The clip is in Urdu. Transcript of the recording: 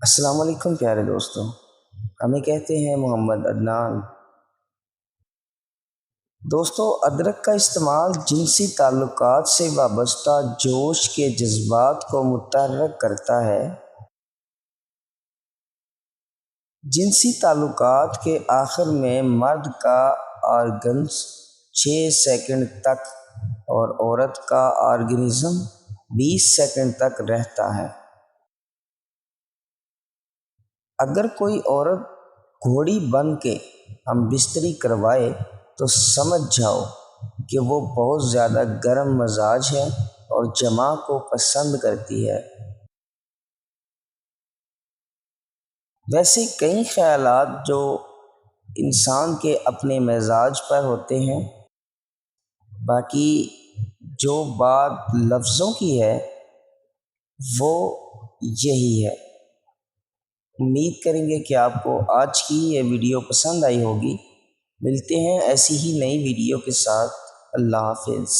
السلام علیکم پیارے دوستوں، ہمیں کہتے ہیں محمد عدنان۔ دوستوں، ادرک کا استعمال جنسی تعلقات سے وابستہ جوش کے جذبات کو متحرک کرتا ہے۔ جنسی تعلقات کے آخر میں مرد کا آرگنز 6 سیکنڈ تک اور عورت کا آرگنزم 20 سیکنڈ تک رہتا ہے۔ اگر کوئی عورت گھوڑی بن کے ہم بستری کروائے تو سمجھ جاؤ کہ وہ بہت زیادہ گرم مزاج ہے اور جماع کو پسند کرتی ہے۔ ویسے کئی خیالات جو انسان کے اپنے مزاج پر ہوتے ہیں، باقی جو بات لفظوں کی ہے وہ یہی ہے۔ امید کریں گے کہ آپ کو آج کی یہ ویڈیو پسند آئی ہوگی۔ ملتے ہیں ایسی ہی نئی ویڈیو کے ساتھ۔ اللہ حافظ۔